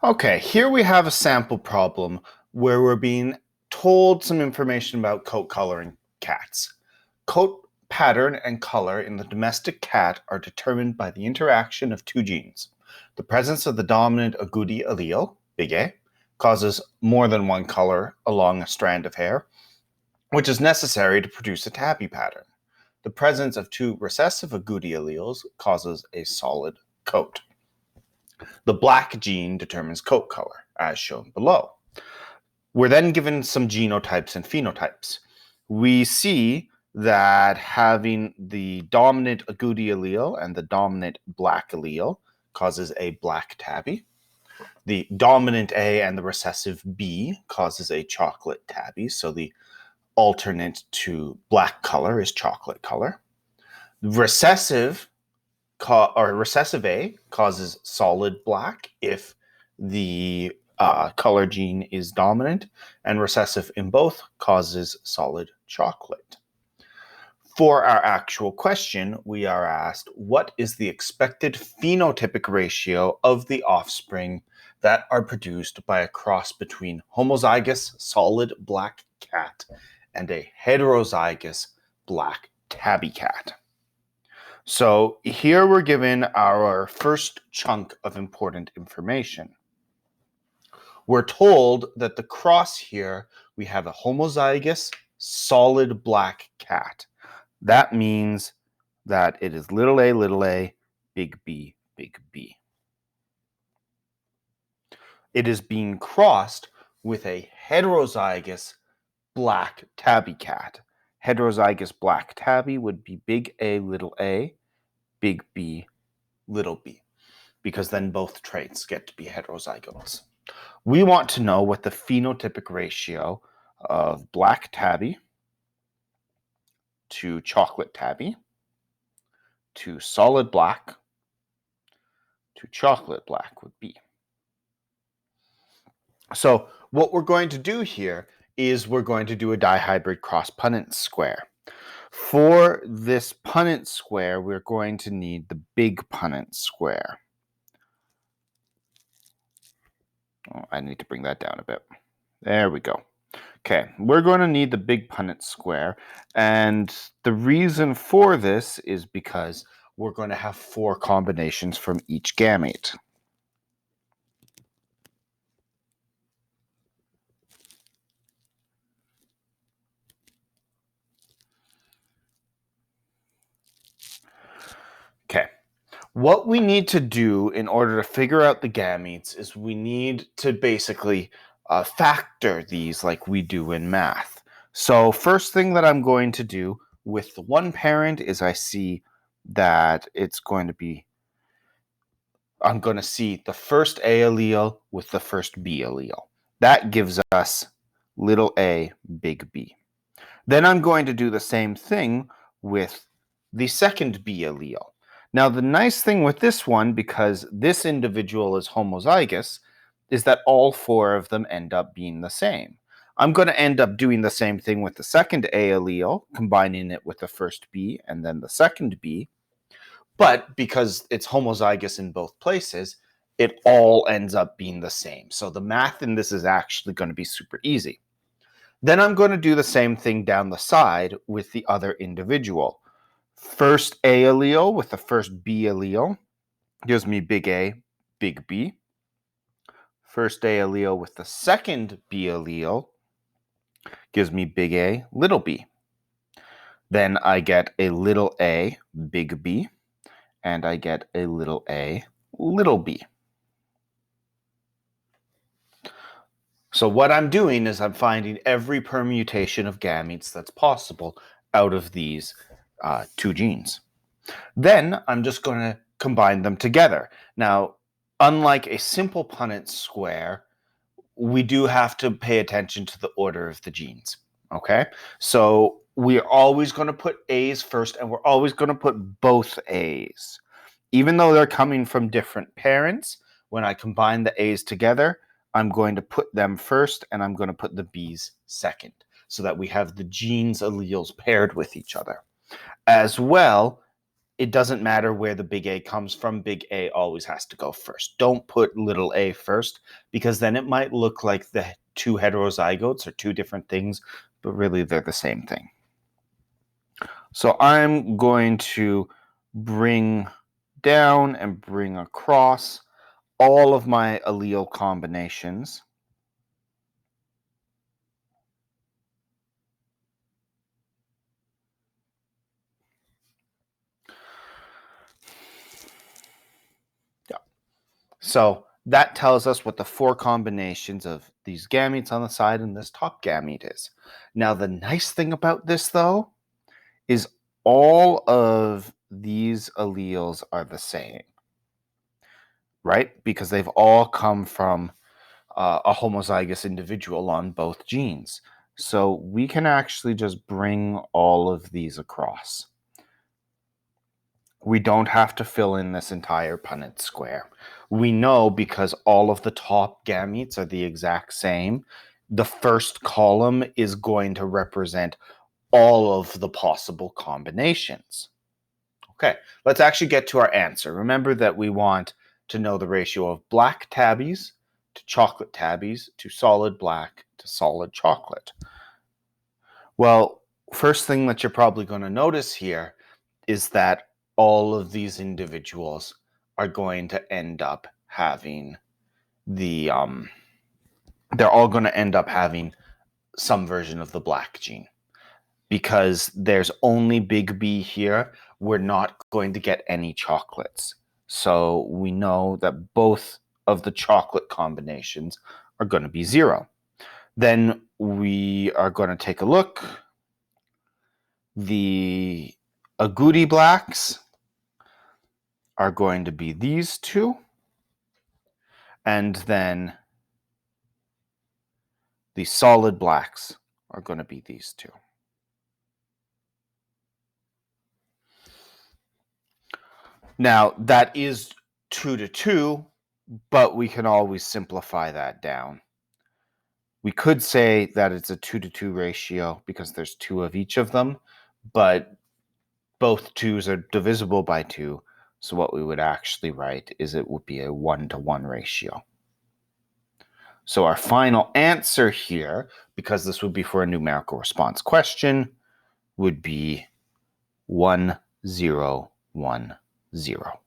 Okay, here we have a sample problem where we're being told some information about coat color in cats. Coat pattern and color in the domestic cat are determined by the interaction of two genes. The presence of the dominant agouti allele, big A, causes more than one color along a strand of hair, which is necessary to produce a tabby pattern. The presence of two recessive agouti alleles causes a solid coat. The black gene determines coat color, as shown below. We're then given some genotypes and phenotypes. We see that having the dominant agouti allele and the dominant black allele causes a black tabby. The dominant A and the recessive B causes a chocolate tabby, so the alternate to black color is chocolate color. Recessive A causes solid black if the color gene is dominant, and recessive in both causes solid chocolate. For our actual question, we are asked, what is the expected phenotypic ratio of the offspring that are produced by a cross between homozygous solid black cat and a heterozygous black tabby cat? So here we're given our first chunk of important information. We're told that the cross here, we have a homozygous solid black cat. That means that it is little a, big B, big B. It is being crossed with a heterozygous black tabby cat. Heterozygous black tabby would be big A, big B, little b, because then both traits get to be heterozygous. We want to know what the phenotypic ratio of black tabby to chocolate tabby to solid black to chocolate black would be. So what we're going to do here is we're going to do a dihybrid cross Punnett square. For this Punnett square, we're going to need the big Punnett square. Oh, I need to bring that down a bit. There we go. Okay, we're going to need the big Punnett square, and the reason for this is because we're going to have 4 combinations from each gamete. Okay, what we need to do in order to figure out the gametes is we need to basically factor these like we do in math. So first thing that I'm going to do with the one parent is I see that it's going to be, I'm going to see the first A allele with the first B allele. That gives us little a, big B. Then I'm going to do the same thing with the second B allele. Now, the nice thing with this one, because this individual is homozygous, is that all 4 of them end up being the same. I'm going to end up doing the same thing with the second A allele, combining it with the first B and then the second B. But because it's homozygous in both places, it all ends up being the same. So the math in this is actually going to be super easy. Then I'm going to do the same thing down the side with the other individual. First A allele with the first B allele gives me big A, big B. First A allele with the second B allele gives me big A, little b. Then I get a little a, big B, and I get a little a, little b. So what I'm doing is I'm finding every permutation of gametes that's possible out of these 2 genes. Then I'm just going to combine them together. Now, unlike a simple Punnett square, we do have to pay attention to the order of the genes, okay? So we're always going to put A's first, and we're always going to put both A's. Even though they're coming from different parents, when I combine the A's together, I'm going to put them first, and I'm going to put the B's second, so that we have the genes alleles paired with each other. As well, it doesn't matter where the big A comes from. Big A always has to go first. Don't put little a first, because then it might look like the two heterozygotes are two different things, but really they're the same thing. So I'm going to bring down and bring across all of my allele combinations. Yeah. So that tells us what the four combinations of these gametes on the side and this top gamete is. Now, the nice thing about this, though, is all of these alleles are the same, right? Because they've all come from a homozygous individual on both genes. So we can actually just bring all of these across. We don't have to fill in this entire Punnett square. We know because all of the top gametes are the exact same. The first column is going to represent all of the possible combinations. Okay, let's actually get to our answer. Remember that we want to know the ratio of black tabbies to chocolate tabbies to solid black to solid chocolate. Well, first thing that you're probably going to notice here is that all of these individuals are going to end up having they're all going to end up having some version of the black gene. Because there's only big B here, we're not going to get any chocolates. So we know that both of the chocolate combinations are going to be 0. Then we are going to take a look. The agouti blacks are going to be these two. And then the solid blacks are going to be these two. Now, that is 2 to 2, but we can always simplify that down. We could say that it's a 2 to 2 ratio because there's 2 of each of them, but both 2's are divisible by 2. So what we would actually write is it would be a 1 to 1 ratio. So our final answer here, because this would be for a numerical response question, would be 1, 0, 1, 0.